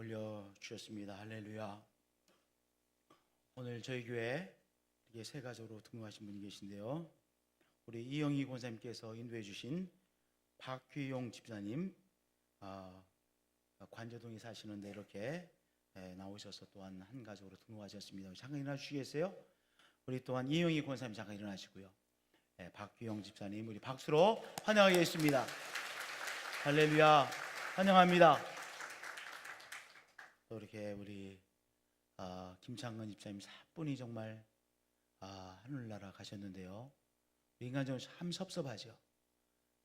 올려주셨습니다. 할렐루야. 오늘 저희 교회 이렇게 새 가족으로 등록하신 분이 계신데요. 우리 이영희 권사님께서 인도해 주신 박규용 집사님, 관저동에 사시는데 이렇게 나오셔서 또한 한 가족으로 등록하셨습니다. 잠깐 일어나 주시겠어요? 우리 또한 이영희 권사님 잠깐 일어나시고요. 박규용 집사님 우리 박수로 환영하겠습니다. 할렐루야. 환영합니다. 또 이렇게 우리 김창근 집사님 사뿐히 정말 하늘나라 가셨는데요. 인간적으로 참 섭섭하죠.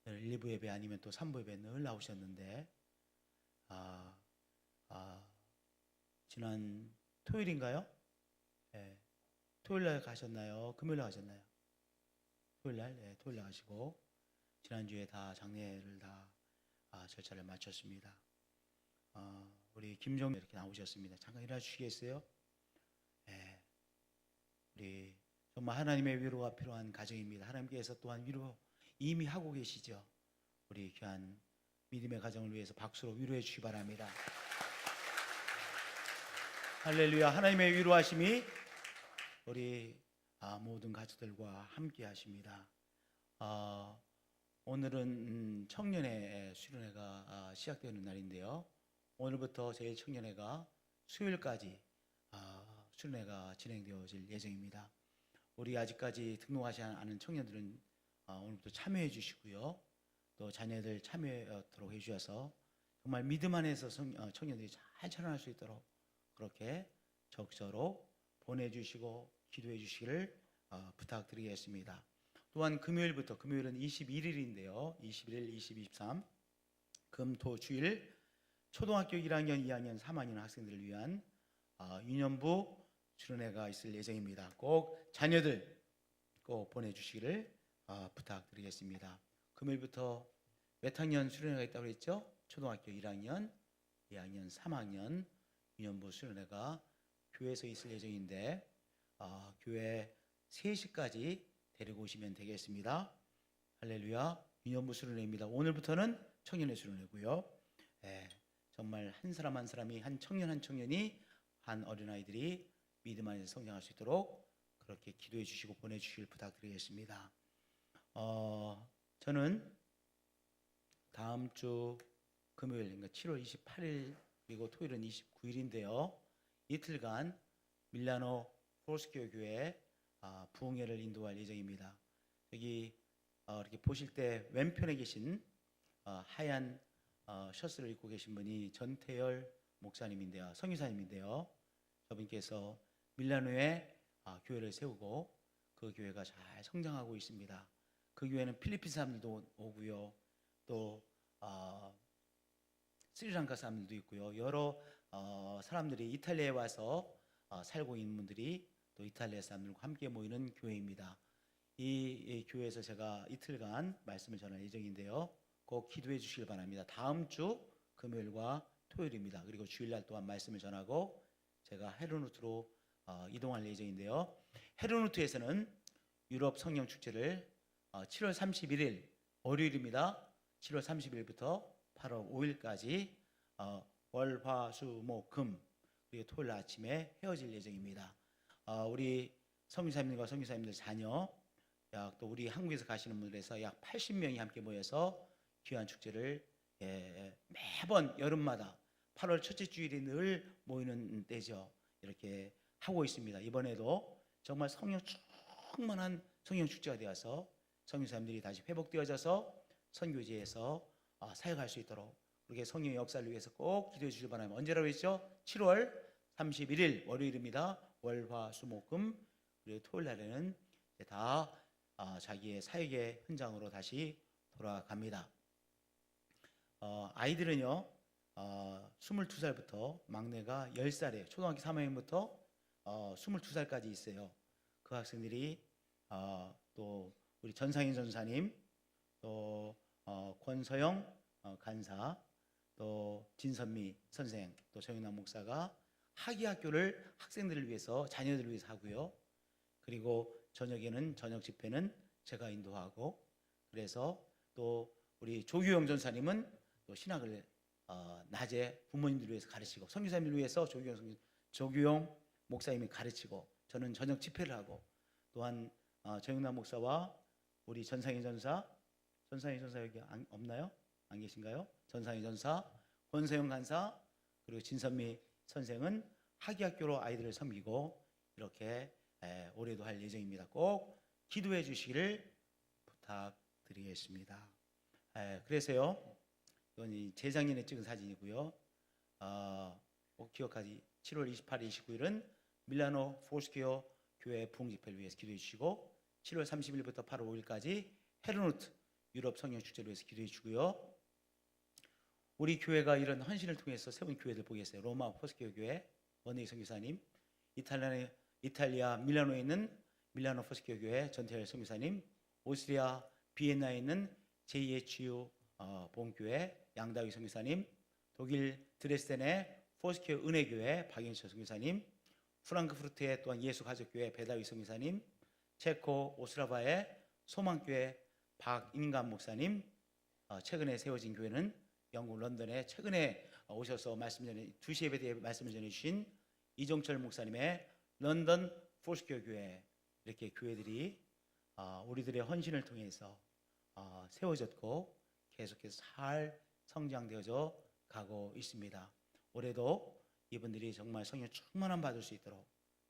1부 예배 아니면 또 3부 예배 늘 나오셨는데 지난 토요일인가요? 네. 토요일날 가셨나요? 금요일날 가셨나요? 토요일날? 네, 토요일날 가시고 지난주에 다 장례를 다 절차를 마쳤습니다. 우리 김정민 이렇게 나오셨습니다. 잠깐 일어나 주시겠어요? 네. 우리 정말 하나님의 위로가 필요한 가정입니다. 하나님께서 또한 위로 이미 하고 계시죠. 우리 귀한 믿음의 가정을 위해서 박수로 위로해 주시기 바랍니다. 할렐루야. 하나님의 위로하심이 우리 모든 가족들과 함께 하십니다. 오늘은 청년회 수련회가 시작되는 날인데요. 오늘부터 제1청년회가 수요일까지 수련회가 진행되어질 예정입니다. 우리 아직까지 등록하지 않은 청년들은 오늘부터 참여해 주시고요. 또 자녀들 참여하도록 해주셔서 정말 믿음 안에서 청년들이 잘 자라날 수 있도록 그렇게 적절로 보내주시고 기도해 주시기를 부탁드리겠습니다. 또한 금요일부터, 금요일은 21일인데요 21일, 22, 23 금, 토, 주일 초등학교 1학년, 2학년, 3학년 학생들을 위한 유년부 수련회가 있을 예정입니다. 꼭 자녀들 꼭 보내주시기를 부탁드리겠습니다. 금요일부터 몇 학년 수련회가 있다고 했죠? 초등학교 1학년, 2학년, 3학년 유년부 수련회가 교회에서 있을 예정인데 교회 3시까지 데리고 오시면 되겠습니다. 할렐루야. 유년부 수련회입니다. 오늘부터는 청년회 수련회고요. 정말 한 사람 한 사람이, 한 청년 한 청년이, 한 어린아이들이 믿음 안에서 성장할 수 있도록 그렇게 기도해 주시고 보내주시길 부탁드리겠습니다. 저는 다음 주 금요일, 그러니까 7월 28일 그리고 토요일은 29일인데요. 이틀간 밀라노 포스키오 교회 부흥회를 인도할 예정입니다. 여기 이렇게 보실 때 왼편에 계신 하얀 셔츠를 입고 계신 분이 전태열 목사님인데요, 성유사님인데요. 저분께서 밀라노에 교회를 세우고 그 교회가 잘 성장하고 있습니다. 그 교회는 필리핀 사람들도 오고요, 또 스리랑카 사람들도 있고요, 여러 사람들이 이탈리아에 와서 살고 있는 분들이 또 이탈리아 사람들과 함께 모이는 교회입니다. 이 교회에서 제가 이틀간 말씀을 전할 예정인데요. 꼭 기도해 주시길 바랍니다. 다음 주 금요일과 토요일입니다. 그리고 주일날 또한 말씀을 전하고 제가 헤르누트로 이동할 예정인데요. 헤르누트에서는 유럽 성령 축제를 7월 31일 월요일입니다. 7월 30일부터 8월 5일까지 월, 화, 수, 목, 금 그리고 토요일 아침에 헤어질 예정입니다. 우리 성교사님들과 성교사님들 자녀 또 우리 한국에서 가시는 분들에서 약 80명이 함께 모여서 귀한 축제를 매번 여름마다 8월 첫째 주일이 늘 모이는 때죠. 이렇게 하고 있습니다. 이번에도 정말 성령 충만한 성령 축제가 되어서 성교사님들이 다시 회복되어져서 선교지에서 사역할 수 있도록 그렇게 성령의 역사를 위해서 꼭 기도해 주시기 바랍니다. 언제라고 했죠? 7월 31일 월요일입니다. 월, 화, 수, 목, 금 그리고 토요일 날에는 다 자기의 사역의 현장으로 다시 돌아갑니다. 아이들은요 22살부터 막내가 10살이에요. 초등학교 3학년부터 22살까지 있어요. 그 학생들이 또 우리 전상인 전사님, 또 권서영 간사, 또 진선미 선생, 또 정윤남 목사가 학위학교를 학생들을 위해서, 자녀들을 위해서 하고요. 그리고 저녁에는 저녁 집회는 제가 인도하고, 그래서 또 우리 조규영 전사님은 또 신학을 낮에 부모님들을 위해서 가르치고, 선교사님을 위해서 조규용 목사님이 가르치고, 저는 저녁 집회를 하고, 또한 정영남 목사와 우리 전상희 전사 여기 없나요? 안 계신가요? 전상희 전사, 권세영 간사, 그리고 진선미 선생은 학위학교로 아이들을 섬기고 이렇게 올해도 할 예정입니다. 꼭 기도해 주시기를 부탁드리겠습니다. 그래서요, 이건 재작년에 찍은 사진이고요. 꼭 기억하지. 7월 28일, 29일은 밀라노 포스키오 교회 부흥집회를 위해서 기도해 주시고, 7월 30일부터 8월 5일까지 헤르노트 유럽 성령 축제를 위해서 기도해 주고요. 우리 교회가 이런 헌신을 통해서 세운 교회들 보겠어요. 로마 포스키오 교회 원내희 선교사님, 이탈리아 밀라노에 있는 밀라노 포스키오 교회 전태열 선교사님, 오스트리아 비엔나에 있는 제2의 보험교회 양다위 선교사님, 독일 드레스덴의 포스키오 은혜교회 박영철 선교사님, 프랑크푸르트의 또한 예수가족교회 배다위 선교사님, 체코 오스라바의 소망교회 박인감 목사님, 최근에 세워진 교회는 영국 런던에 최근에 오셔서 말씀 전에 2시 예배 때 말씀을 전해주신 이종철 목사님의 런던 포스키오 교회, 이렇게 교회들이 우리들의 헌신을 통해서 세워졌고 계속해서 잘 성장되어져 가고 있습니다. 올해도 이분들이 정말 성령 충만함 받을 수 있도록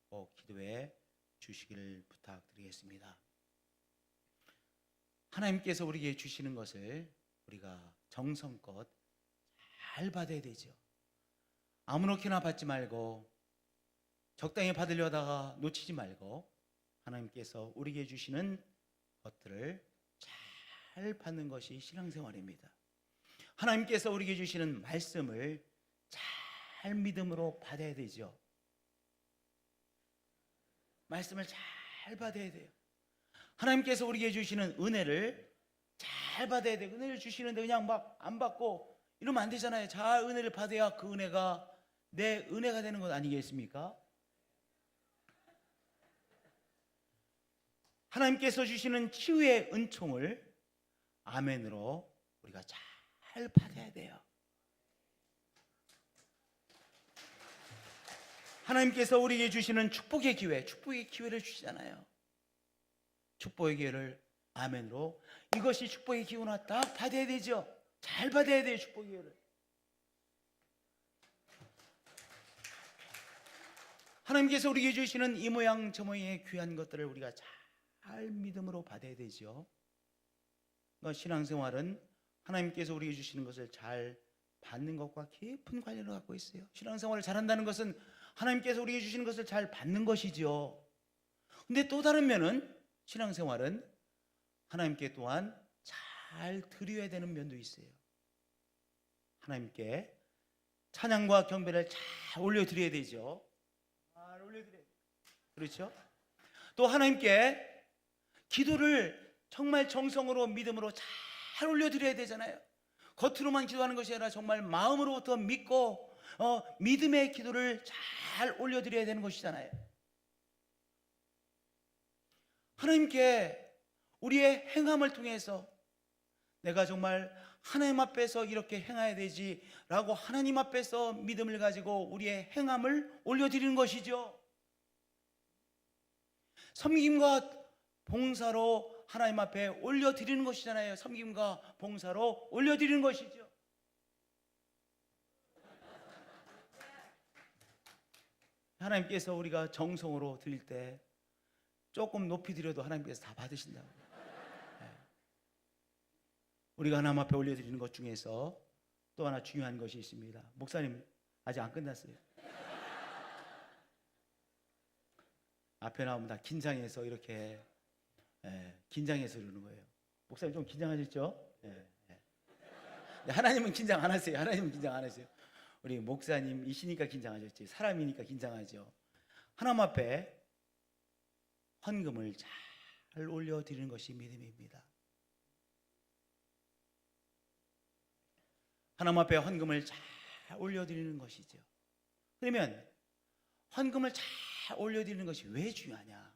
꼭 기도해 주시기를 부탁드리겠습니다. 하나님께서 우리에게 주시는 것을 우리가 정성껏 잘 받아야 되죠. 아무렇게나 받지 말고 적당히 받으려 하다가 놓치지 말고 하나님께서 우리에게 주시는 것들을 잘 받는 것이 신앙생활입니다. 하나님께서 우리에게 주시는 말씀을 잘 믿음으로 받아야 되죠. 말씀을 잘 받아야 돼요. 하나님께서 우리에게 주시는 은혜를 잘 받아야 돼요. 은혜를 주시는데 그냥 막 안 받고 이러면 안 되잖아요. 잘 은혜를 받아야 그 은혜가 내 은혜가 되는 것 아니겠습니까? 하나님께서 주시는 치유의 은총을 아멘으로 우리가 잘 받아야 돼요. 하나님께서 우리에게 주시는 축복의 기회를 주시잖아요. 축복의 기회를 아멘으로, 이것이 축복의 기회나 딱 받아야 되죠. 잘 받아야 돼요. 축복의 기회를. 하나님께서 우리에게 주시는 이 모양 저 모양의 귀한 것들을 우리가 잘 믿음으로 받아야 되죠. 그러니까 신앙생활은 하나님께서 우리에게 주시는 것을 잘 받는 것과 깊은 관련을 갖고 있어요. 신앙생활을 잘한다는 것은 하나님께서 우리에게 주시는 것을 잘 받는 것이죠. 근데 또 다른 면은 신앙생활은 하나님께 또한 잘 드려야 되는 면도 있어요. 하나님께 찬양과 경배를 잘 올려드려야 되죠. 잘 올려드려야 돼요. 그렇죠? 또 하나님께 기도를 정말 정성으로 믿음으로 잘 올려드려야 되잖아요. 겉으로만 기도하는 것이 아니라 정말 마음으로부터 믿고 믿음의 기도를 잘 올려드려야 되는 것이잖아요. 하나님께 우리의 행함을 통해서 내가 정말 하나님 앞에서 이렇게 행해야 되지라고 하나님 앞에서 믿음을 가지고 우리의 행함을 올려드리는 것이죠. 섬김과 봉사로 하나님 앞에 올려드리는 것이잖아요. 섬김과 봉사로 올려드리는 것이죠. 하나님께서 우리가 정성으로 드릴 때 조금 높이 드려도 하나님께서 다 받으신다고. 우리가 하나님 앞에 올려드리는 것 중에서 또 하나 중요한 것이 있습니다. 목사님 아직 안 끝났어요. 앞에 나오면 다 긴장해서 이렇게 긴장해서 이러는 거예요. 목사님 좀 긴장하셨죠? 하나님은 긴장 안 하세요. 하나님은 긴장 안 하세요. 우리 목사님이시니까 긴장하셨지, 사람이니까 긴장하죠. 하나님 앞에 헌금을 잘 올려드리는 것이 믿음입니다. 하나님 앞에 헌금을 잘 올려드리는 것이죠. 그러면 헌금을 잘 올려드리는 것이 왜 중요하냐?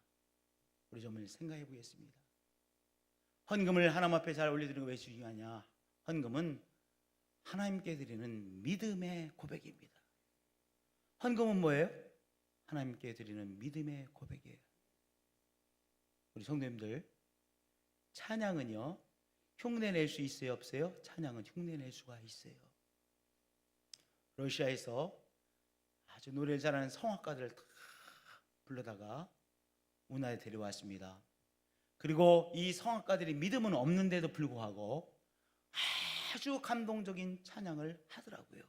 우리 좀 생각해 보겠습니다. 헌금을 하나님 앞에 잘 올려드리는 게 왜 중요하냐? 헌금은 하나님께 드리는 믿음의 고백입니다. 헌금은 뭐예요? 하나님께 드리는 믿음의 고백이에요. 우리 성도님들, 찬양은요, 흉내낼 수 있어요, 없어요? 찬양은 흉내낼 수가 있어요. 러시아에서 아주 노래를 잘하는 성악가들을 다 불러다가 우리나라에 데려왔습니다. 그리고 이 성악가들이 믿음은 없는데도 불구하고 아주 감동적인 찬양을 하더라고요.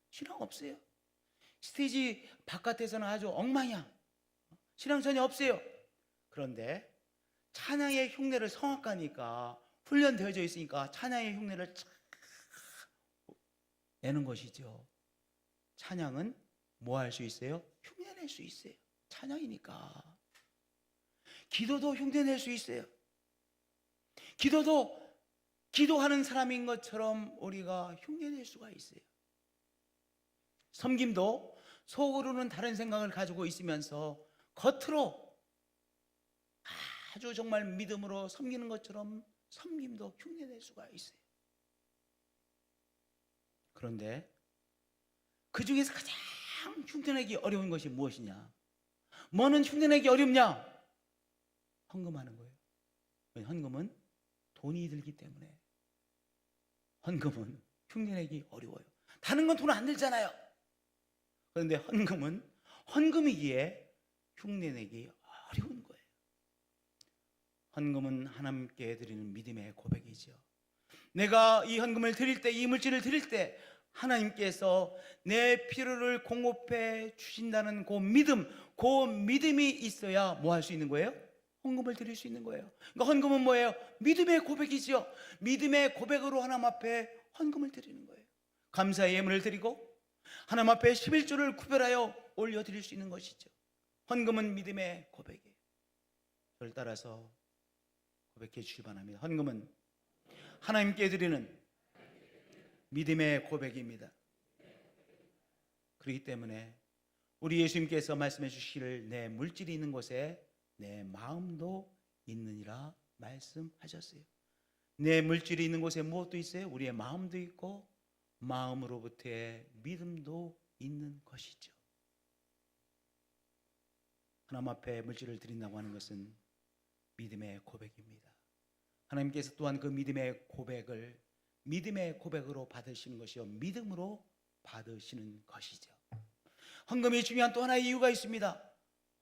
신앙 없어요. 스테이지 바깥에서는 아주 엉망이야. 신앙 전혀 없어요. 그런데 찬양의 흉내를 성악가니까 훈련되어져 있으니까 찬양의 흉내를 쫙 내는 것이죠. 찬양은 뭐 할 수 있어요? 흉내낼 수 있어요. 찬양이니까. 기도도 흉내낼 수 있어요. 기도도 기도하는 사람인 것처럼 우리가 흉내낼 수가 있어요. 섬김도 속으로는 다른 생각을 가지고 있으면서 겉으로 아주 정말 믿음으로 섬기는 것처럼 섬김도 흉내낼 수가 있어요. 그런데 그 중에서 가장 흉내내기 어려운 것이 무엇이냐? 뭐는 흉내내기 어렵냐? 헌금하는 거예요. 헌금은 돈이 들기 때문에 헌금은 흉내내기 어려워요. 다른 건 돈 안 들잖아요. 그런데 헌금은 헌금이기에 흉내내기 어려운 거예요. 헌금은 하나님께 드리는 믿음의 고백이죠. 내가 이 헌금을 드릴 때, 이 물질을 드릴 때 하나님께서 내 필요를 공급해 주신다는 그 믿음이 있어야 뭐 할 수 있는 거예요? 헌금을 드릴 수 있는 거예요. 그러니까 헌금은 뭐예요? 믿음의 고백이죠. 믿음의 고백으로 하나님 앞에 헌금을 드리는 거예요. 감사의 예물을 드리고 하나님 앞에 11조를 구별하여 올려드릴 수 있는 것이죠. 헌금은 믿음의 고백이에요. 저를 따라서 고백해 주시기 바랍니다. 헌금은 하나님께 드리는 믿음의 고백입니다. 그렇기 때문에 우리 예수님께서 말씀해 주시기를 내 물질이 있는 곳에 내 마음도 있느니라 말씀하셨어요. 내 물질이 있는 곳에 무엇도 있어요? 우리의 마음도 있고 마음으로부터의 믿음도 있는 것이죠. 하나님 앞에 물질을 드린다고 하는 것은 믿음의 고백입니다. 하나님께서 또한 그 믿음의 고백을 믿음의 고백으로 받으시는 것이요 믿음으로 받으시는 것이죠. 헌금이 중요한 또 하나의 이유가 있습니다.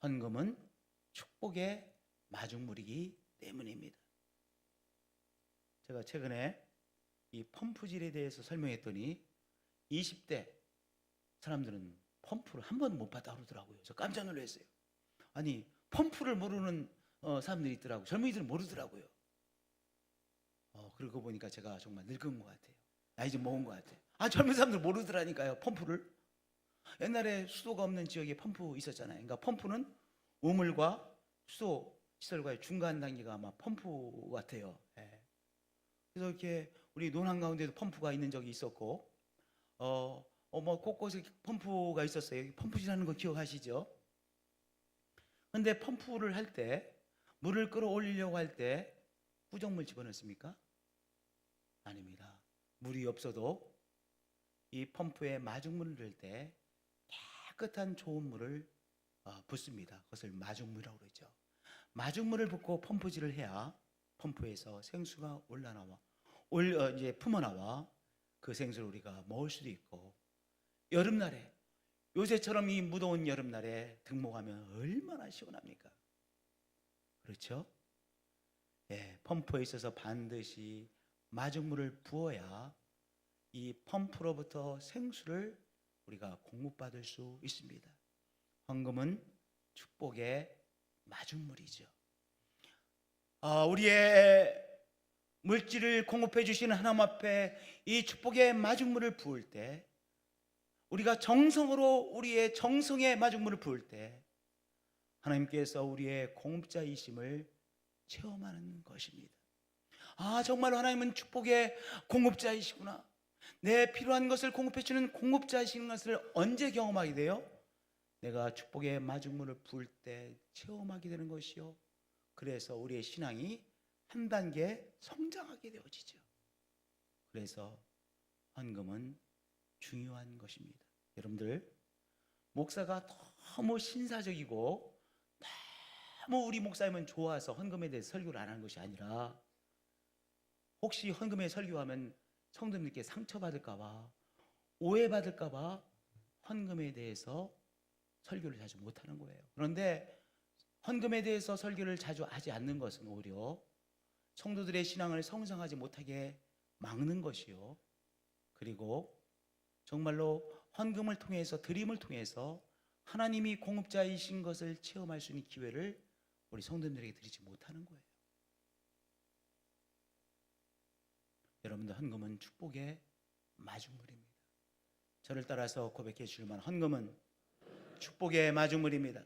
헌금은 축복의 마중물이기 때문입니다. 제가 최근에 이 펌프질에 대해서 설명했더니 20대 사람들은 펌프를 한 번도 못 봤다고 그러더라고요. 저 깜짝 놀랐어요. 아니 펌프를 모르는 사람들이 있더라고요. 젊은이들은 모르더라고요. 그러고 보니까 제가 정말 늙은 것 같아요. 나이 좀 먹은 것 같아요. 젊은 사람들 모르더라니까요. 펌프를. 옛날에 수도가 없는 지역에 펌프 있었잖아요. 그러니까 펌프는 우물과 수도 시설과의 중간 단계가 아마 펌프 같아요. 예. 그래서 이렇게 우리 논 한가운데도 펌프가 있는 적이 있었고, 뭐 곳곳에 펌프가 있었어요. 펌프질하는 거 기억하시죠? 근데 펌프를 할 때 물을 끌어올리려고 할 때 부정물 집어넣습니까? 아닙니다. 물이 없어도 이 펌프에 마중물을 넣을 때 깨끗한 좋은 물을 붓습니다. 그것을 마중물이라고 그러죠. 마중물을 붓고 펌프질을 해야 펌프에서 생수가 이제 품어나와 그 생수를 우리가 먹을 수도 있고, 여름날에 요새처럼 이 무더운 여름날에 등목하면 얼마나 시원합니까? 그렇죠? 예, 펌프에 있어서 반드시 마중물을 부어야 이 펌프로부터 생수를 우리가 공급받을 수 있습니다. 헌금은 축복의 마중물이죠. 우리의 물질을 공급해 주시는 하나님 앞에 이 축복의 마중물을 부을 때, 우리가 정성으로 우리의 정성의 마중물을 부을 때 하나님께서 우리의 공급자이심을 체험하는 것입니다. 정말 하나님은 축복의 공급자이시구나. 내 필요한 것을 공급해 주는 공급자이신 것을 언제 경험하게 돼요? 내가 축복의 마중물을 부을 때 체험하게 되는 것이요, 그래서 우리의 신앙이 한 단계 성장하게 되어지죠. 그래서 헌금은 중요한 것입니다. 여러분들, 목사가 너무 신사적이고 너무 우리 목사님은 좋아서 헌금에 대해서 설교를 안 하는 것이 아니라, 혹시 헌금에 설교하면 성도님들께 상처받을까 봐, 오해받을까 봐 헌금에 대해서 설교를 자주 못하는 거예요. 그런데 헌금에 대해서 설교를 자주 하지 않는 것은 오히려 성도들의 신앙을 성장하지 못하게 막는 것이요, 그리고 정말로 헌금을 통해서, 드림을 통해서 하나님이 공급자이신 것을 체험할 수 있는 기회를 우리 성도들에게 드리지 못하는 거예요. 여러분들, 헌금은 축복의 마중물입니다. 저를 따라서 고백해 주실 만한, 헌금은 축복의 마중물입니다.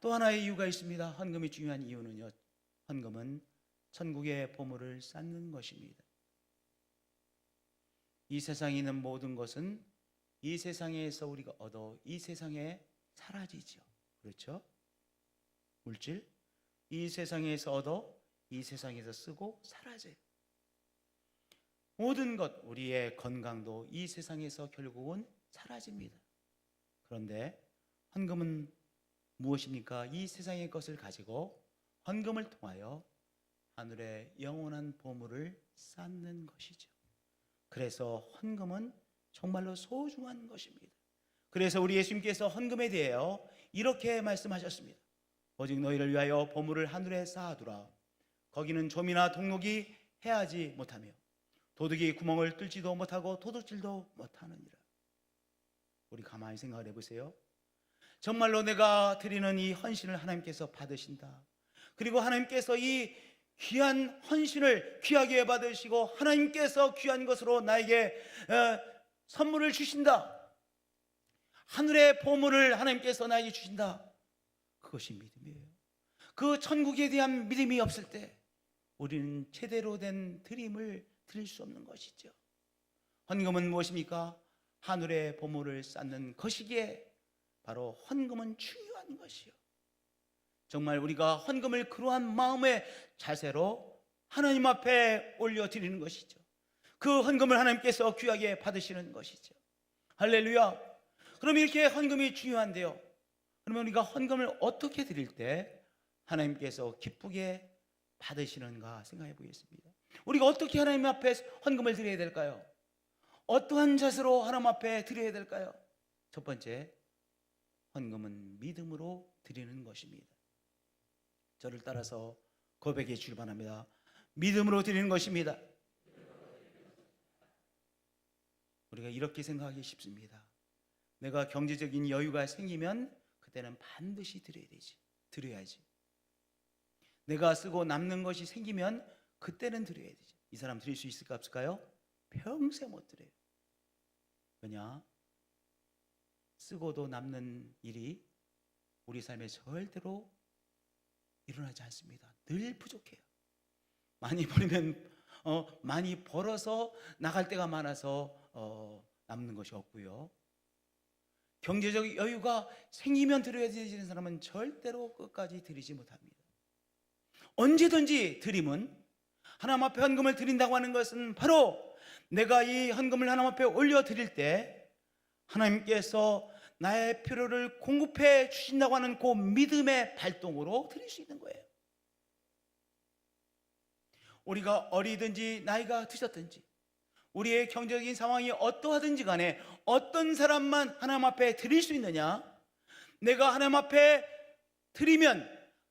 또 하나의 이유가 있습니다. 헌금이 중요한 이유는요, 헌금은 천국의 보물을 쌓는 것입니다. 이 세상에 있는 모든 것은 이 세상에서 우리가 얻어 이 세상에 사라지죠. 그렇죠? 물질, 이 세상에서 얻어 이 세상에서 쓰고 사라져요. 모든 것, 우리의 건강도 이 세상에서 결국은 사라집니다. 그런데 헌금은 무엇입니까? 이 세상의 것을 가지고 헌금을 통하여 하늘의 영원한 보물을 쌓는 것이죠. 그래서 헌금은 정말로 소중한 것입니다. 그래서 우리 예수님께서 헌금에 대하여 이렇게 말씀하셨습니다. 오직 너희를 위하여 보물을 하늘에 쌓아두라. 거기는 좀이나 동록이 해하지 못하며 도둑이 구멍을 뚫지도 못하고 도둑질도 못하느니라. 우리 가만히 생각을 해보세요. 정말로 내가 드리는 이 헌신을 하나님께서 받으신다. 그리고 하나님께서 이 귀한 헌신을 귀하게 받으시고 하나님께서 귀한 것으로 나에게 선물을 주신다. 하늘의 보물을 하나님께서 나에게 주신다. 그것이 믿음이에요. 그 천국에 대한 믿음이 없을 때 우리는 제대로 된 드림을 드릴 수 없는 것이죠. 헌금은 무엇입니까? 하늘의 보물을 쌓는 것이기에 바로 헌금은 중요한 것이요, 정말 우리가 헌금을 그러한 마음의 자세로 하나님 앞에 올려드리는 것이죠. 그 헌금을 하나님께서 귀하게 받으시는 것이죠. 할렐루야. 그럼 이렇게 헌금이 중요한데요, 그러면 우리가 헌금을 어떻게 드릴 때 하나님께서 기쁘게 받으시는가 생각해 보겠습니다. 우리가 어떻게 하나님 앞에 헌금을 드려야 될까요? 어떠한 자세로 하나님 앞에 드려야 될까요? 첫 번째, 헌금은 믿음으로 드리는 것입니다. 저를 따라서 고백해 주길 바랍니다. 믿음으로 드리는 것입니다. 우리가 이렇게 생각하기 쉽습니다. 내가 경제적인 여유가 생기면 그때는 반드시 드려야지. 내가 쓰고 남는 것이 생기면 그때는 드려야 되지. 이 사람 드릴 수 있을까 없을까요? 평생 못 드려요. 왜냐? 쓰고도 남는 일이 우리 삶에 절대로 일어나지 않습니다. 늘 부족해요. 많이 벌면 많이 벌어서 나갈 때가 많아서 남는 것이 없고요. 경제적 여유가 생기면 드려야 되는 사람은 절대로 끝까지 드리지 못합니다. 언제든지 드림은, 하나님 앞에 헌금을 드린다고 하는 것은 바로 내가 이 헌금을 하나님 앞에 올려 드릴 때 하나님께서 나의 필요를 공급해 주신다고 하는 그 믿음의 발동으로 드릴 수 있는 거예요. 우리가 어리든지 나이가 드셨든지 우리의 경제적인 상황이 어떠하든지 간에 어떤 사람만 하나님 앞에 드릴 수 있느냐? 내가 하나님 앞에 드리면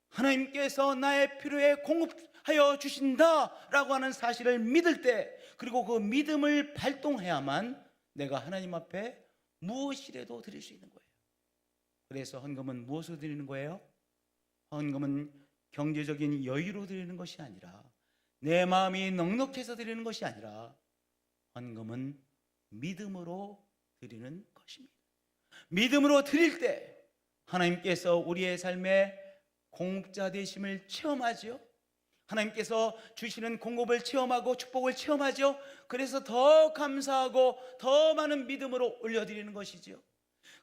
하나님께서 나의 필요에 공급하여 주신다라고 하는 사실을 믿을 때, 그리고 그 믿음을 발동해야만 내가 하나님 앞에 무엇이라도 드릴 수 있는 거예요. 그래서 헌금은 무엇으로 드리는 거예요? 헌금은 경제적인 여유로 드리는 것이 아니라, 내 마음이 넉넉해서 드리는 것이 아니라, 헌금은 믿음으로 드리는 것입니다. 믿음으로 드릴 때 하나님께서 우리의 삶에 공급자 되심을 체험하죠. 하나님께서 주시는 공급을 체험하고 축복을 체험하죠. 그래서 더 감사하고 더 많은 믿음으로 올려드리는 것이죠.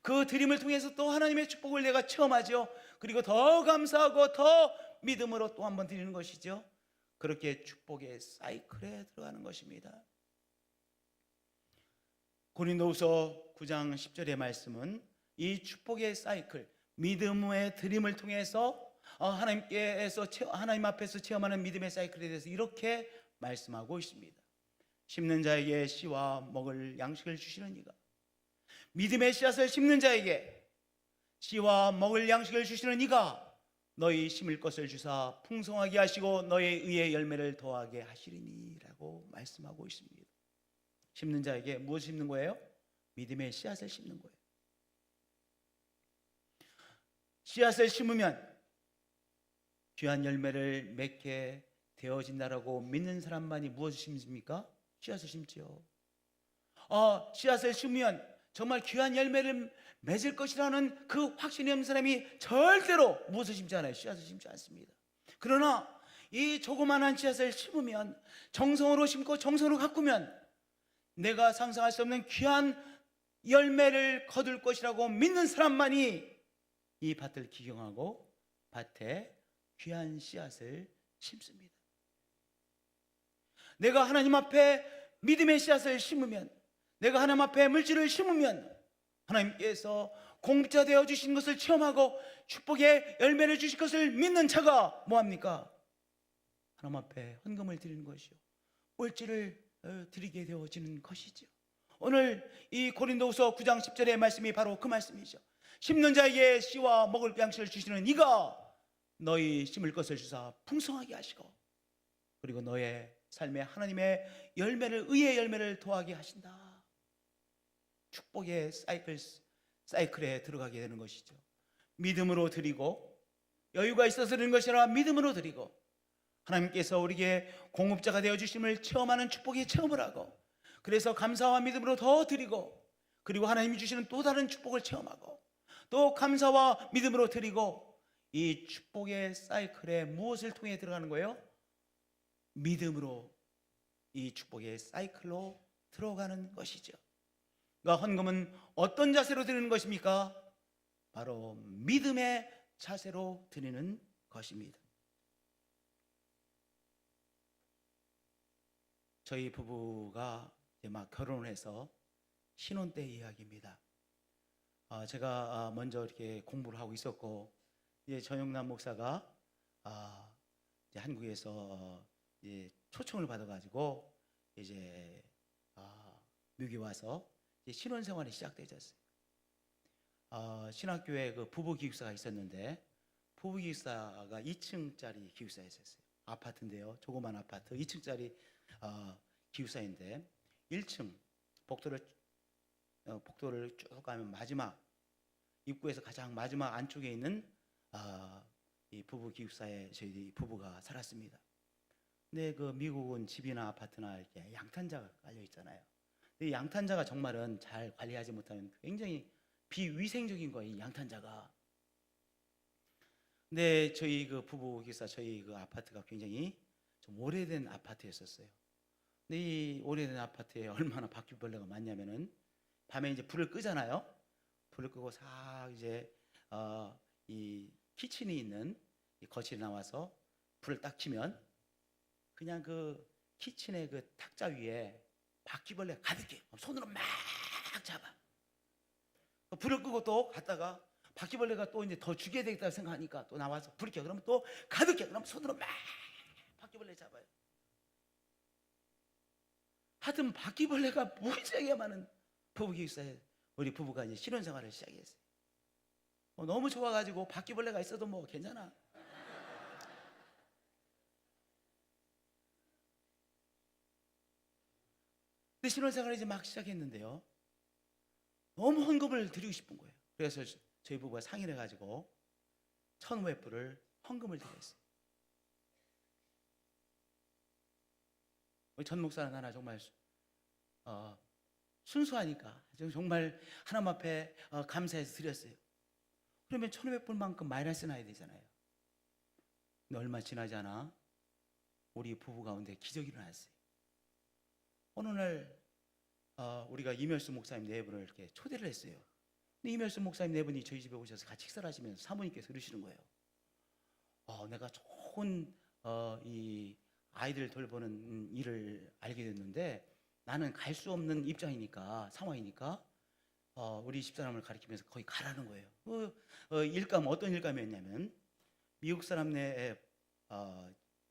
그 드림을 통해서 또 하나님의 축복을 내가 체험하죠. 그리고 더 감사하고 더 믿음으로 또 한 번 드리는 것이죠. 그렇게 축복의 사이클에 들어가는 것입니다. 고린도후서 9장 10절의 말씀은 이 축복의 사이클, 믿음의 드림을 통해서 하나님 앞에서 체험하는 믿음의 사이클에 대해서 이렇게 말씀하고 있습니다. 심는 자에게 씨와 먹을 양식을 주시는 이가, 믿음의 씨앗을 심는 자에게 씨와 먹을 양식을 주시는 이가 너희 심을 것을 주사 풍성하게 하시고 너의 의의 열매를 더하게 하시리니 라고 말씀하고 있습니다. 심는 자에게 무엇을 심는 거예요? 믿음의 씨앗을 심는 거예요. 씨앗을 심으면 귀한 열매를 맺게 되어진다라고 믿는 사람만이 무엇을 심습니까? 씨앗을 심지요. 씨앗을 심으면 정말 귀한 열매를 맺을 것이라는 그 확신이 없는 사람이 절대로 무엇을 심지 않아요? 씨앗을 심지 않습니다. 그러나 이 조그만한 씨앗을 심으면, 정성으로 심고 정성으로 가꾸면 내가 상상할 수 없는 귀한 열매를 거둘 것이라고 믿는 사람만이 이 밭을 기경하고 밭에 귀한 씨앗을 심습니다. 내가 하나님 앞에 믿음의 씨앗을 심으면, 내가 하나님 앞에 물질을 심으면 하나님께서 공급자 되어 주신 것을 체험하고 축복의 열매를 주실 것을 믿는 자가 뭐합니까? 하나님 앞에 헌금을 드리는 것이요, 물질을 드리게 되어지는 것이죠. 오늘 이 고린도후서 9장 10절의 말씀이 바로 그 말씀이죠. 심는 자에게 씨와 먹을 양식을 주시는 이가 너희 심을 것을 주사 풍성하게 하시고 그리고 너의 삶에 하나님의 열매를, 의의 열매를 더하게 하신다. 축복의 사이클에 들어가게 되는 것이죠. 믿음으로 드리고, 여유가 있어서 드리는 것이 아니라 믿음으로 드리고, 하나님께서 우리에게 공급자가 되어주심을 체험하는 축복의 체험을 하고, 그래서 감사와 믿음으로 더 드리고, 그리고 하나님이 주시는 또 다른 축복을 체험하고, 또 감사와 믿음으로 드리고, 이 축복의 사이클에 무엇을 통해 들어가는 거예요? 믿음으로 이 축복의 사이클로 들어가는 것이죠. 그러니까 헌금은 어떤 자세로 드리는 것입니까? 바로 믿음의 자세로 드리는 것입니다. 저희 부부가 이제 막 결혼해서 신혼 때 이야기입니다. 제가 먼저 이렇게 공부를 하고 있었고, 이제 전영남 목사가 이제 한국에서 이제 초청을 받아가지고 이제 미국에 와서 이제 신혼생활이 시작되었어요. 신학교에 그 부부 기숙사가 있었는데, 부부 기숙사가 2층짜리 기숙사였어요. 아파트인데요, 조그만 아파트 2층짜리 기숙사인데 1층 복도를 쭉 가면 마지막 입구에서 가장 마지막 안쪽에 있는 이 부부 기숙사에 저희 부부가 살았습니다. 근데 그 미국은 집이나 아파트나 이렇게 양탄자가 깔려 있잖아요. 근데 양탄자가 정말은 잘 관리하지 못하면 굉장히 비위생적인 거예요, 이 양탄자가. 근데 저희 그 부부 기숙사, 저희 그 아파트가 굉장히 좀 오래된 아파트였었어요. 근데 이 오래된 아파트에 얼마나 바퀴벌레가 많냐면은 밤에 이제 불을 끄잖아요. 불을 끄고 싹 이제 이 키친이 있는 이 거실에 나와서 불을 딱 켜면 그냥 그 키친의 그 탁자 위에 바퀴벌레가 가득해. 손으로 막 잡아. 불을 끄고 또 갔다가 바퀴벌레가 또 이제 더 죽여야 되겠다 생각하니까 또 나와서 불을 켜. 그러면 또 가득해. 그럼 손으로 막 바퀴벌레 잡아요. 하여튼 바퀴벌레가 무지하게 많은 부부 기숙사에 우리 부부가 이제 신혼생활을 시작했어요. 너무 좋아가지고 바퀴벌레가 있어도 뭐 괜찮아. 근데 신혼생활을 이제 막 시작했는데요, 너무 헌금을 드리고 싶은 거예요. 그래서 저희 부부가 상의를 해가지고 1,500불을 헌금을 드렸어요. 우리 전 목사는 하나 정말 순수하니까 정말 하나님 앞에 감사해서 드렸어요. 그러면 1,500불만큼 마이너스 나야 되잖아요. 근데 얼마 지나지 않아 우리 부부 가운데 기적이 일어났어요. 어느 날 우리가 이멸수 목사님 네 분을 이렇게 초대를 했어요. 근데 이멸수 목사님 네 분이 저희 집에 오셔서 같이 식사를 하시면서 사모님께서 그러시는 거예요. 내가 좋은 이 아이들 돌보는 일을 알게 됐는데 나는 갈 수 없는 입장이니까, 상황이니까 우리 집사람을 가리키면서 거기 가라는 거예요. 일감 어떤 일감이었냐면 미국 사람 내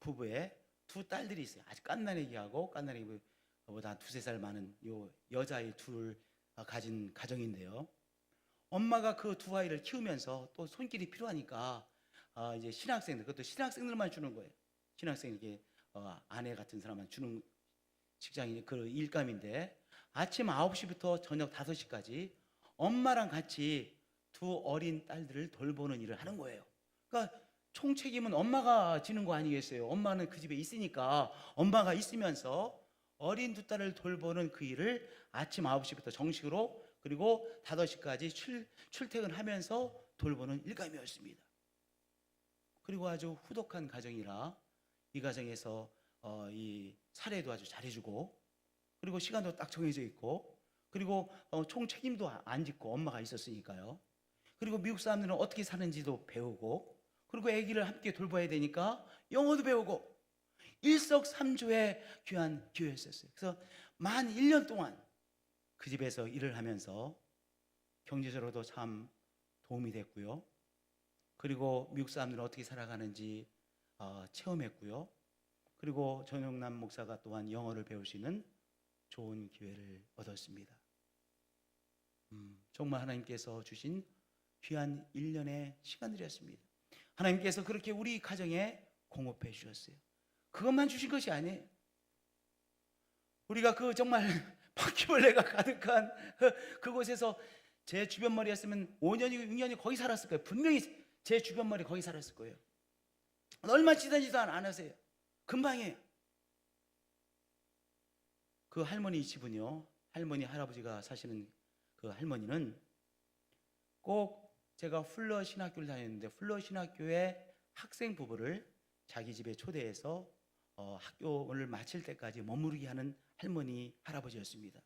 부부의 두 딸들이 있어요. 아주 갓난아기하고 갓난아기보다 두세 살 많은 요 여자아이 둘 가진 가정인데요. 엄마가 그 두 아이를 키우면서 또 손길이 필요하니까 이제 신학생들, 그것도 신학생들만 주는 거예요. 신학생에게 아내 같은 사람만 주는 직장이 그 일감인데 아침 9시부터 저녁 5시까지 엄마랑 같이 두 어린 딸들을 돌보는 일을 하는 거예요. 그러니까 총책임은 엄마가 지는 거 아니겠어요? 엄마는 그 집에 있으니까 엄마가 있으면서 어린 두 딸을 돌보는 그 일을 아침 9시부터 정식으로 그리고 5시까지 출퇴근하면서 돌보는 일감이었습니다. 그리고 아주 후덕한 가정이라 이 가정에서 이 사례도 아주 잘해주고 그리고 시간도 딱 정해져 있고 그리고 총 책임도 안 짓고 엄마가 있었으니까요. 그리고 미국 사람들은 어떻게 사는지도 배우고 그리고 아기를 함께 돌봐야 되니까 영어도 배우고 일석삼조의 귀한 기회였었어요. 그래서 만 1년 동안 그 집에서 일을 하면서 경제적으로도 참 도움이 됐고요. 그리고 미국 사람들은 어떻게 살아가는지 체험했고요. 그리고 전용남 목사가 또한 영어를 배울 수 있는 좋은 기회를 얻었습니다. 정말 하나님께서 주신 귀한 1년의 시간들이었습니다. 하나님께서 그렇게 우리 가정에 공급해 주셨어요. 그것만 주신 것이 아니에요. 우리가 그 정말 바퀴벌레가 가득한 그곳에서 제 주변 머리였으면 5년이고 6년이 거기 살았을 거예요. 분명히 제 주변 머리 거기 살았을 거예요. 얼마 지나지도 안 하세요. 금방이에요. 그 할머니 집은요, 할머니 할아버지가 사시는 그 할머니는 꼭 제가 풀러 신학교를 다녔는데 풀러 신학교의 학생 부부를 자기 집에 초대해서 학교를 마칠 때까지 머무르게 하는 할머니 할아버지였습니다.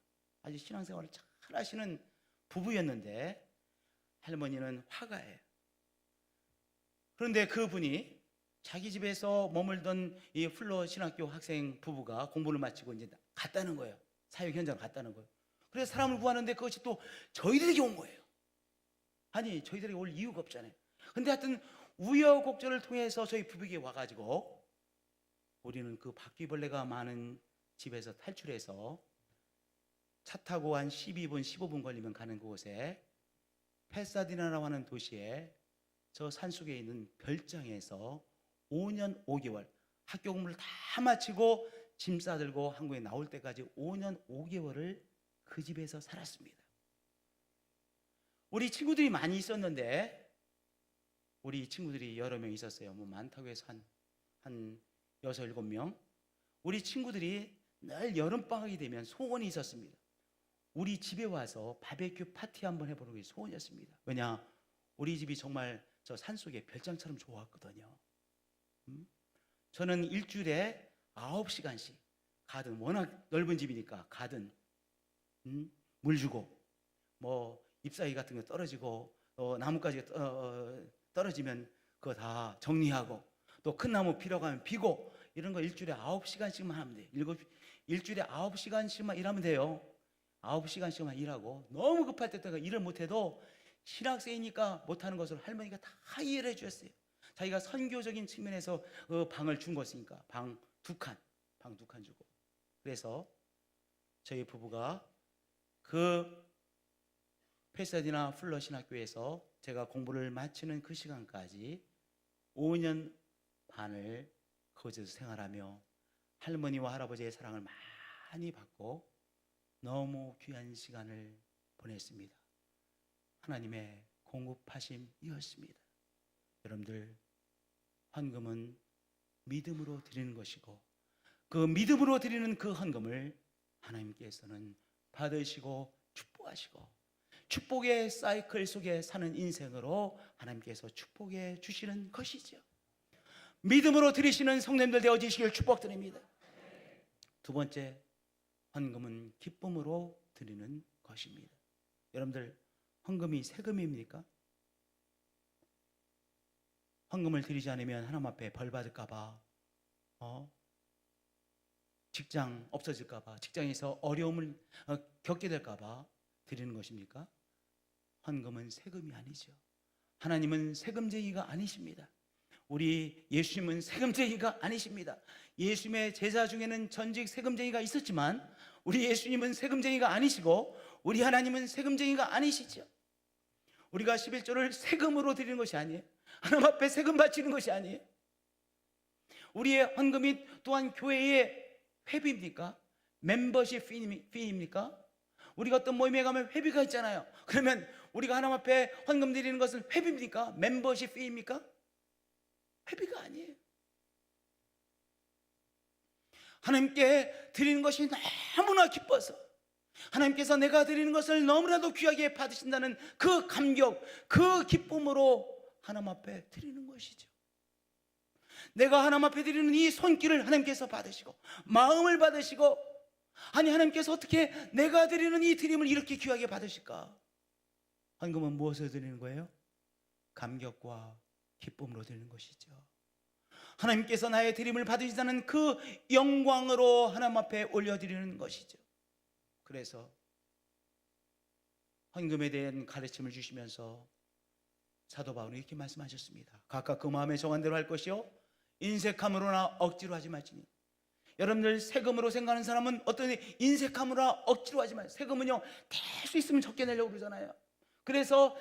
아주 신앙생활을 잘 하시는 부부였는데 할머니는 화가예요. 그런데 그분이 자기 집에서 머물던 이 풀러 신학교 학생 부부가 공부를 마치고 이제 갔다는 거예요. 사역 현장을 갔다는 거예요. 그래서 사람을 구하는데 그것이 또 저희들에게 온 거예요. 아니 저희들에게 올 이유가 없잖아요. 근데 하여튼 우여곡절을 통해서 저희 부부에게 와가지고 우리는 그 바퀴벌레가 많은 집에서 탈출해서 차 타고 한 12분 15분 걸리면 가는 그곳에 페사디나라고 하는 도시에 저 산속에 있는 별장에서 5년 5개월 학교 공부를 다 마치고 짐 싸들고 한국에 나올 때까지 5년 5개월을 그 집에서 살았습니다. 우리 친구들이 많이 있었는데 우리 친구들이 여러 명 있었어요. 뭐 많다고 해서 한 6, 7명. 우리 친구들이 늘 여름방학이 되면 소원이 있었습니다. 우리 집에 와서 바베큐 파티 한번 해보는 게 소원이었습니다. 왜냐? 우리 집이 정말 저 산속에 별장처럼 좋았거든요. 저는 일주일에 9시간씩 가든 워낙 넓은 집이니까 가든 물 주고 뭐 잎사귀 같은 거 떨어지고 나뭇가지가 떨어지면 그거 다 정리하고 또 큰 나무 필요하면 비고 이런 거 일주일에 9시간씩만 하면 돼요. 일주일에 9시간씩만 일하면 돼요. 9시간씩만 일하고 너무 급할 때 일을 못해도 신학생이니까 못하는 것을 할머니가 다 이해를 해주셨어요. 자기가 선교적인 측면에서 방을 준 것이니까 방 두 칸 주고 그래서 저희 부부가 그 페사디나 풀러 신학교에서 제가 공부를 마치는 그 시간까지 5년 반을 거기서 생활하며 할머니와 할아버지의 사랑을 많이 받고 너무 귀한 시간을 보냈습니다. 하나님의 공급하심이었습니다. 여러분들 헌금은 믿음으로 드리는 것이고 그 믿음으로 드리는 그 헌금을 하나님께서는 받으시고 축복하시고 축복의 사이클 속에 사는 인생으로 하나님께서 축복해 주시는 것이죠. 믿음으로 드리시는 성도님들 되어지시길 축복드립니다. 두 번째, 헌금은 기쁨으로 드리는 것입니다. 여러분들 헌금이 세금입니까? 헌금을 드리지 않으면 하나님 앞에 벌 받을까 봐 직장 없어질까 봐, 직장에서 어려움을 겪게 될까 봐 드리는 것입니까? 헌금은 세금이 아니죠. 하나님은 세금쟁이가 아니십니다. 우리 예수님은 세금쟁이가 아니십니다. 예수님의 제자 중에는 전직 세금쟁이가 있었지만 우리 예수님은 세금쟁이가 아니시고 우리 하나님은 세금쟁이가 아니시죠. 우리가 11조를 세금으로 드리는 것이 아니에요. 하나님 앞에 세금 바치는 것이 아니에요. 우리의 헌금이 또한 교회의 회비입니까? 멤버십 피입니까? 우리가 어떤 모임에 가면 회비가 있잖아요. 그러면 우리가 하나님 앞에 헌금 드리는 것은 회비입니까? 멤버십 피입니까? 회비가 아니에요. 하나님께 드리는 것이 너무나 기뻐서 하나님께서 내가 드리는 것을 너무나도 귀하게 받으신다는 그 감격, 그 기쁨으로 하나님 앞에 드리는 것이죠. 내가 하나님 앞에 드리는 이 손길을 하나님께서 받으시고 마음을 받으시고, 아니 하나님께서 어떻게 내가 드리는 이 드림을 이렇게 귀하게 받으실까? 헌금은 무엇을 드리는 거예요? 감격과 기쁨으로 드리는 것이죠. 하나님께서 나의 드림을 받으시다는 그 영광으로 하나님 앞에 올려드리는 것이죠. 그래서 헌금에 대한 가르침을 주시면서 사도 바울은 이렇게 말씀하셨습니다. 각각 그 마음에 정한 대로 할 것이요 인색함으로나 억지로 하지 말지니. 여러분들 세금으로 생각하는 사람은 어떤 인색함으로나 억지로 하지 마세요. 세금은요 될 수 있으면 적게 내려고 그러잖아요. 그래서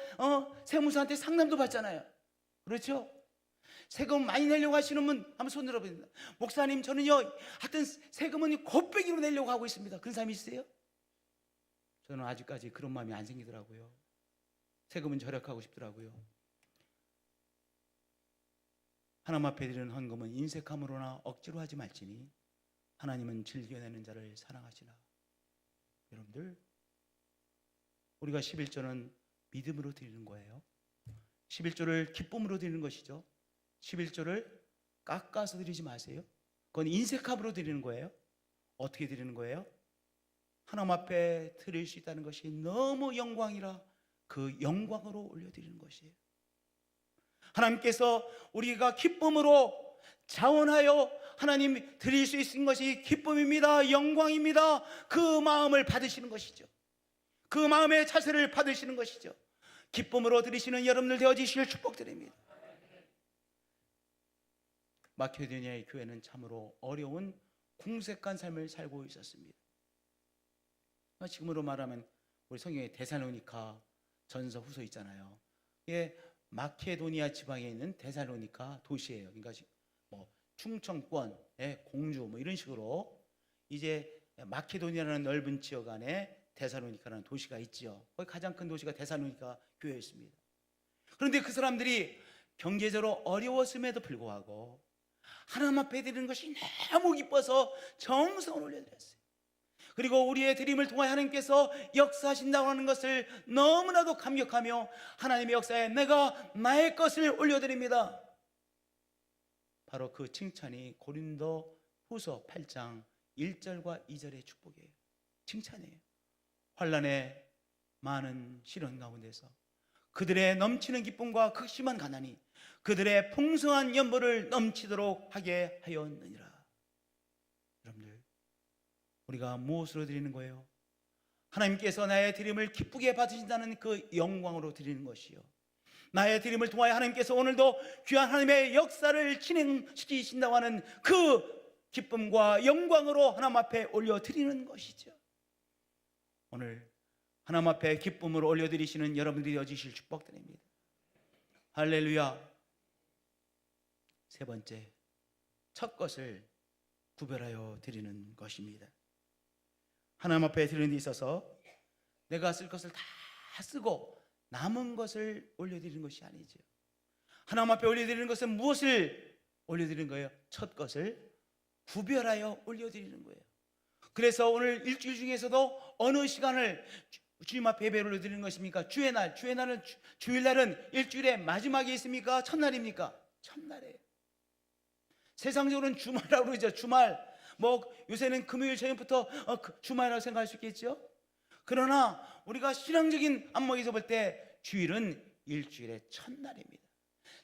세무사한테 상담도 받잖아요. 그렇죠? 세금 많이 내려고 하시는 분 한번 손 들어보세요. 목사님 저는요 하여튼 세금은 곱빼기로 내려고 하고 있습니다. 그런 사람이 있으세요? 저는 아직까지 그런 마음이 안 생기더라고요. 세금은 절약하고 싶더라고요. 하나님 앞에 드리는 헌금은 인색함으로나 억지로 하지 말지니 하나님은 즐겨내는 자를 사랑하시나. 여러분들 우리가 11조는 믿음으로 드리는 거예요. 11조를 기쁨으로 드리는 것이죠. 11조를 깎아서 드리지 마세요. 그건 인색함으로 드리는 거예요. 어떻게 드리는 거예요? 하나님 앞에 드릴 수 있다는 것이 너무 영광이라 그 영광으로 올려드리는 것이에요. 하나님께서 우리가 기쁨으로 자원하여 하나님 드릴 수 있는 것이 기쁨입니다. 영광입니다. 그 마음을 받으시는 것이죠. 그 마음의 자세를 받으시는 것이죠. 기쁨으로 드리시는 여러분들 되어지실 축복드립니다. 마케도니아의 교회는 참으로 어려운 궁색한 삶을 살고 있었습니다. 지금으로 말하면 우리 성경에 데살로니가 전서 후서 있잖아요. 이게 마케도니아 지방에 있는 데살로니가 도시예요. 그러니까 뭐 충청권의 공주 뭐 이런 식으로 이제 마케도니아라는 넓은 지역 안에 데살로니카라는 도시가 있지요. 거기 가장 큰 도시가 데살로니가 교회였습니다. 그런데 그 사람들이 경제적으로 어려웠음에도 불구하고 하나님 앞에 드리는 것이 너무 기뻐서 정성을 올려드렸어요. 그리고 우리의 드림을 통하여 하나님께서 역사하신다고 하는 것을 너무나도 감격하며 하나님의 역사에 내가 나의 것을 올려드립니다. 바로 그 칭찬이 고린도 후서 8장 1절과 2절의 축복이에요. 칭찬이에요. 환난의 많은 시련 가운데서 그들의 넘치는 기쁨과 극심한 가난이 그들의 풍성한 연보를 넘치도록 하게 하였느니라. 여러분들 우리가 무엇으로 드리는 거예요? 하나님께서 나의 드림을 기쁘게 받으신다는 그 영광으로 드리는 것이요, 나의 드림을 통하여 하나님께서 오늘도 귀한 하나님의 역사를 진행시키신다고 하는 그 기쁨과 영광으로 하나님 앞에 올려드리는 것이죠. 오늘 하나님 앞에 기쁨으로 올려드리시는 여러분들이 되어주실 축복드립니다. 할렐루야. 세 번째, 첫 것을 구별하여 드리는 것입니다. 하나님 앞에 드리는 데 있어서 내가 쓸 것을 다 쓰고 남은 것을 올려드리는 것이 아니죠. 하나님 앞에 올려드리는 것은 무엇을 올려드리는 거예요? 첫 것을 구별하여 올려드리는 거예요. 그래서 오늘 일주일 중에서도 어느 시간을 주님 앞에 예배를 올려드리는 것입니까? 주일날은 일주일의 마지막에 있습니까? 첫날입니까? 첫날이에요. 세상적으로는 주말이라고 그러죠. 주말. 뭐 요새는 금요일 저녁부터 주말이라고 생각할 수 있겠죠. 그러나 우리가 신앙적인 안목에서 볼 때 주일은 일주일의 첫날입니다.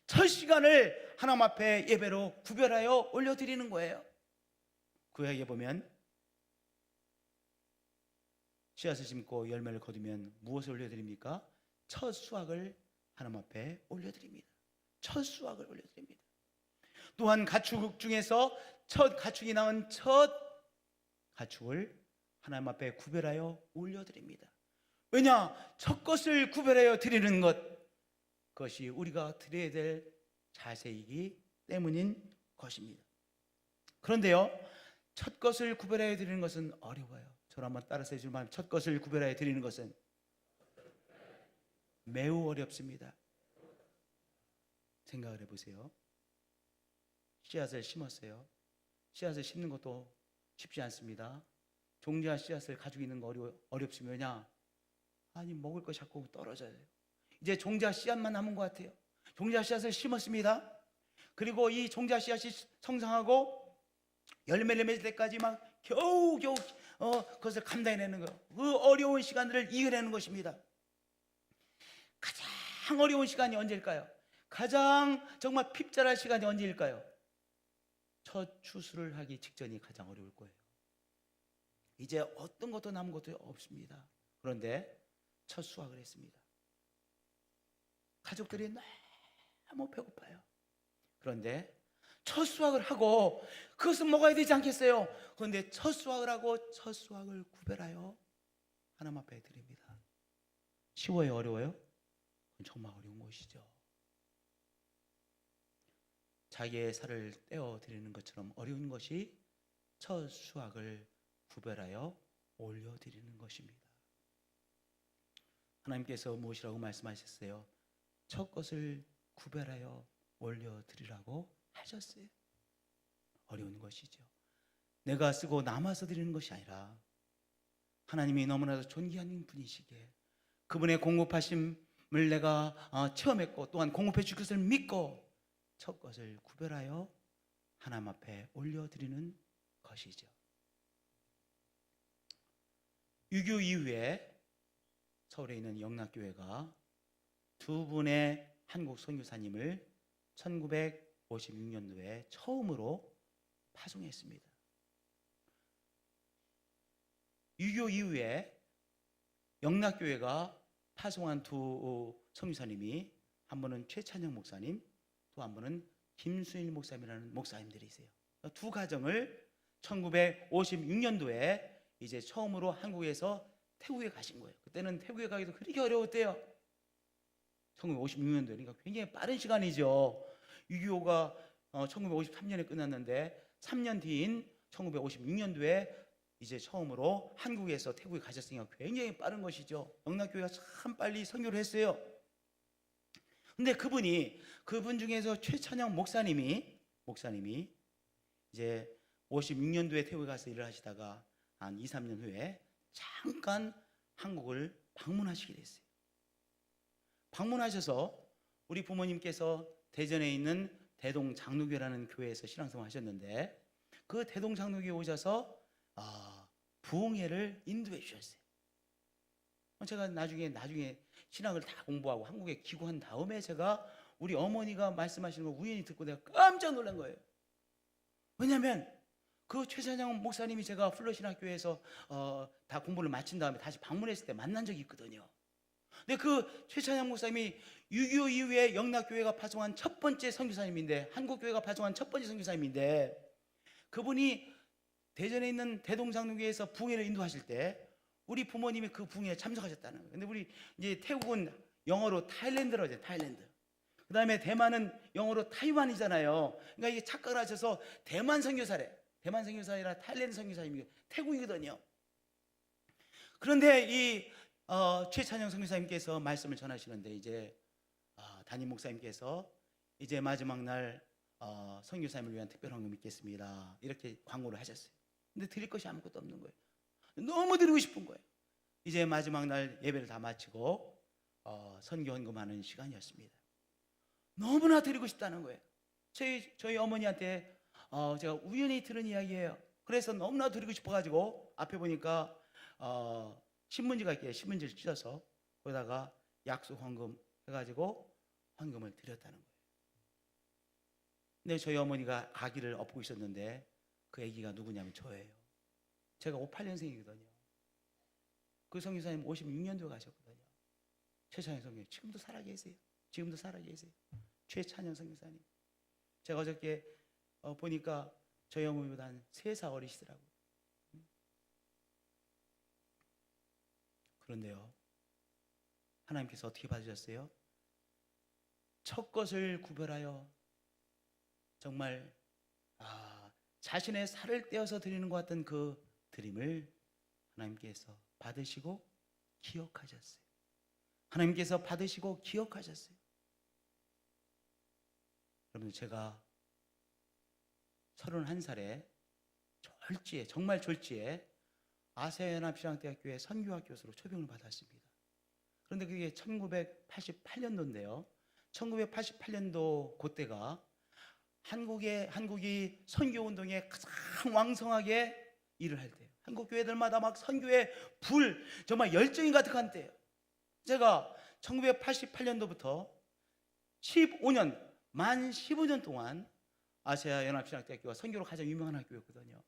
첫 시간을 하나님 앞에 예배로 구별하여 올려드리는 거예요. 구약에 보면 씨앗을 심고 열매를 거두면 무엇을 올려드립니까? 첫 수확을 하나님 앞에 올려드립니다. 첫 수확을 올려드립니다. 또한 가축 중에서 첫 가축이 낳은 첫 가축을 하나님 앞에 구별하여 올려드립니다. 왜냐? 첫 것을 구별하여 드리는 것, 그것이 우리가 드려야 될 자세이기 때문인 것입니다. 그런데요, 첫 것을 구별하여 드리는 것은 어려워요. 저를 한번 따라서 해줄 말, 첫 것을 구별하여 드리는 것은 매우 어렵습니다. 생각을 해보세요. 씨앗을 심었어요. 씨앗을 심는 것도 쉽지 않습니다. 종자 씨앗을 가지고 있는 거 어렵습니다. 왜냐? 아니, 먹을 거 자꾸 떨어져요. 이제 종자 씨앗만 남은 것 같아요. 종자 씨앗을 심었습니다. 그리고 이 종자 씨앗이 성장하고 열매를 맺을 때까지 막 겨우겨우 그것을 감당해내는 거예요. 그 어려운 시간들을 이겨내는 것입니다. 가장 어려운 시간이 언제일까요? 가장 정말 핍절할 시간이 언제일까요? 첫 추수를 하기 직전이 가장 어려울 거예요. 이제 어떤 것도 남은 것도 없습니다. 그런데 첫 수확을 했습니다. 가족들이 너무 배고파요. 그런데 첫 수확을 하고 그것은 먹어야 되지 않겠어요? 그런데 첫 수확을 하고 첫 수확을 구별하여 하나님 앞에 드립니다. 쉬워요? 어려워요? 그건 정말 어려운 것이죠. 자기의 살을 떼어 드리는 것처럼 어려운 것이 첫 수확을 구별하여 올려드리는 것입니다. 하나님께서 무엇이라고 말씀하셨어요? 첫 것을 구별하여 올려드리라고 하셨어요. 어려운 것이죠. 내가 쓰고 남아서 드리는 것이 아니라 하나님이 너무나도 존귀한 분이시기에 그분의 공급하심을 내가 체험했고 또한 공급해 줄 것을 믿고 첫 것을 구별하여 하나님 앞에 올려드리는 것이죠. 유교 이후에 서울에 있는 영락교회가 두 분의 한국 선교사님을 1956년도에 처음으로 파송했습니다. 유교 이후에 영락교회가 파송한 두 선교사님이 한 분은 최찬영 목사님, 또 한 분은 김수일 목사님이라는 목사님들이세요. 두 가정을 1956년도에 이제 처음으로 한국에서 태국에 가신 거예요. 그때는 태국에 가기도 그렇게 어려웠대요. 1956년도에, 그러니까 굉장히 빠른 시간이죠. 6.25가 1953년에 끝났는데 3년 뒤인 1956년도에 이제 처음으로 한국에서 태국에 가셨으니까 굉장히 빠른 것이죠. 영락교회가 참 빨리 선교를 했어요. 근데 그분 중에서 최찬영 목사님이 이제 56년도에 태국에 가서 일을 하시다가 한 2, 3년 후에 잠깐 한국을 방문하시게 됐어요. 방문하셔서 우리 부모님께서 대전에 있는 대동장로교라는 교회에서 신앙생활 하셨는데 그 대동장로교에 오셔서 부흥회를 인도해 주셨어요. 제가 나중에 신학을 다 공부하고 한국에 귀국한 다음에 제가 우리 어머니가 말씀하시는 걸 우연히 듣고 내가 깜짝 놀란 거예요. 왜냐하면 그 최찬영 목사님이 제가 플러신학교에서 다 공부를 마친 다음에 다시 방문했을 때 만난 적이 있거든요. 근데 그 최찬영 목사님이 6.25 이후에 영락교회가 파송한 첫 번째 선교사님인데, 한국교회가 파송한 첫 번째 선교사님인데, 그분이 대전에 있는 대동장로교회에서 부흥회를 인도하실 때 우리 부모님이 그 부흥회에 참석하셨다는 거예요. 근데 우리 이제 태국은 영어로 타일랜드라고 하죠. 타일랜드. 그 다음에 대만은 영어로 타이완이잖아요. 그러니까 이게 착각을 하셔서 대만 선교사래. 대만 선교사이라 타일랜드 선교사님이 태국이거든요. 그런데 이 최찬영 선교사님께서 말씀을 전하시는데 이제 담임 목사님께서 이제 마지막 날 선교사님을 위한 특별 헌금 있겠습니다. 이렇게 광고를 하셨어요. 근데 드릴 것이 아무것도 없는 거예요. 너무 드리고 싶은 거예요. 이제 마지막 날 예배를 다 마치고 선교 헌금하는 시간이었습니다. 너무나 드리고 싶다는 거예요. 저희 어머니한테 제가 우연히 들은 이야기예요. 그래서 너무나 드리고 싶어가지고 앞에 보니까 신문지가 있길래 신문지를 찢어서 거기다가 약속 헌금 해가지고 헌금을 드렸다는 거예요. 근데 저희 어머니가 아기를 업고 있었는데 그 아기가 누구냐면 저예요. 제가 58년생이거든요. 그 선교사님 56년도에 가셨거든요. 최찬영 선교사님 지금도 살아계세요. 지금도 살아계세요. 최찬영 선교사님. 제가 어저께 보니까 저희 어머니보다 한 3살 어리시더라고요. 그런데요, 하나님께서 어떻게 봐주셨어요? 첫 것을 구별하여 정말 자신의 살을 떼어서 드리는 것 같은 그 드림을 하나님께서 받으시고 기억하셨어요. 하나님께서 받으시고 기억하셨어요. 여러분, 제가 31살에 졸지에, 정말 졸지에 아시아연합신앙대학교의 선교학 교수로 초빙을 받았습니다. 그런데 그게 1988년도인데요. 1988년도 그때가 한국이 선교운동에 가장 왕성하게 일을 할 때예요. 한국 교회들마다 막 선교의 정말 열정이 가득한 때예요. 제가 1988년도부터 만 15년 동안 아시아연합신학대학교가 선교로 가장 유명한 학교였거든요.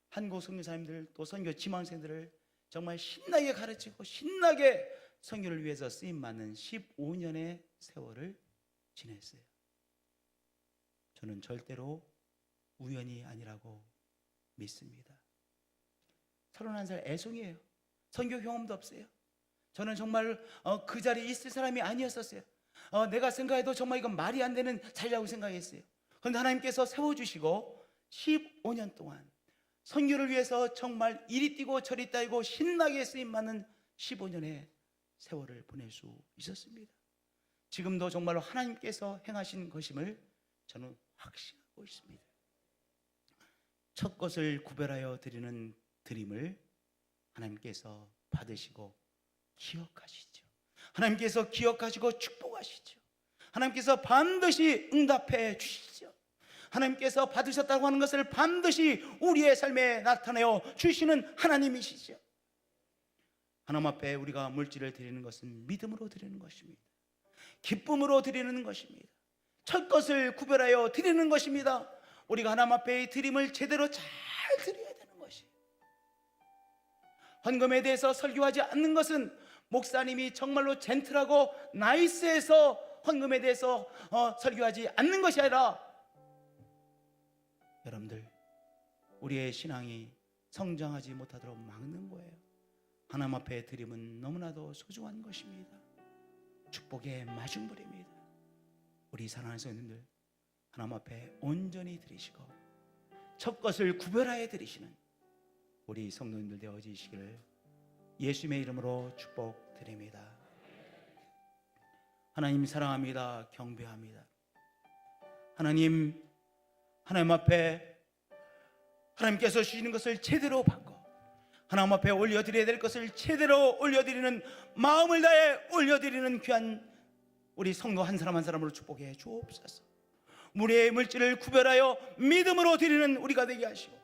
한국 선교사님들 또 선교 지망생들을 정말 신나게 가르치고 신나게 선교를 위해서 쓰임받는 15년의 세월을 지냈어요. 저는 절대로 우연이 아니라고 믿습니다. 31살 애송이에요. 선교 경험도 없어요. 저는 정말 그 자리에 있을 사람이 아니었었어요. 내가 생각해도 정말 이건 말이 안 되는 자리라고 생각했어요. 그런데 하나님께서 세워주시고 15년 동안 선교를 위해서 정말 이리 뛰고 저리 따이고 신나게 쓰임받는 15년의 세월을 보낼 수 있었습니다. 지금도 정말로 하나님께서 행하신 것임을 저는 확신하고 있습니다. 첫 것을 구별하여 드리는 드림을 하나님께서 받으시고 기억하시죠. 하나님께서 기억하시고 축복하시죠. 하나님께서 반드시 응답해 주시죠. 하나님께서 받으셨다고 하는 것을 반드시 우리의 삶에 나타내어 주시는 하나님이시죠. 하나님 앞에 우리가 물질을 드리는 것은 믿음으로 드리는 것입니다. 기쁨으로 드리는 것입니다. 첫 것을 구별하여 드리는 것입니다. 우리가 하나님 앞에 드림을 제대로 잘 드려야 되는 것이에요. 헌금에 대해서 설교하지 않는 것은 목사님이 정말로 젠틀하고 나이스해서 헌금에 대해서 설교하지 않는 것이 아니라, 여러분들, 우리의 신앙이 성장하지 못하도록 막는 거예요. 하나님 앞에 드림은 너무나도 소중한 것입니다. 축복의 마중물입니다. 우리 사랑하는 성도님들, 하나님 앞에 온전히 드리시고 첫 것을 구별하여 드리시는 우리 성도님들 되어지시기를 예수님의 이름으로 축복드립니다. 하나님 사랑합니다. 경배합니다. 하나님 앞에 하나님께서 주시는 것을 제대로 받고 하나님 앞에 올려드려야 될 것을 제대로 올려드리는, 마음을 다해 올려드리는 귀한 우리 성도 한 사람 한 사람으로 축복해 주옵소서. 우리의 물질을 구별하여 믿음으로 드리는 우리가 되게 하시고,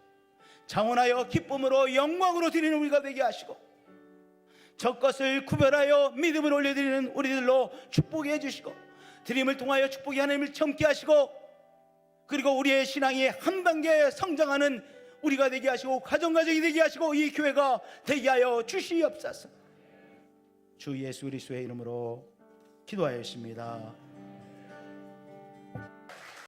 자원하여 기쁨으로 영광으로 드리는 우리가 되게 하시고, 첫 것을 구별하여 믿음으로 올려드리는 우리들로 축복해 주시고, 드림을 통하여 축복의 하나님을 젊게 하시고, 그리고 우리의 신앙이 한 단계 성장하는 우리가 되게 하시고, 가정가정이 되게 하시고, 이 교회가 되게 하여 주시옵소서. 주 예수 그리스도의 이름으로 기도하였습니다.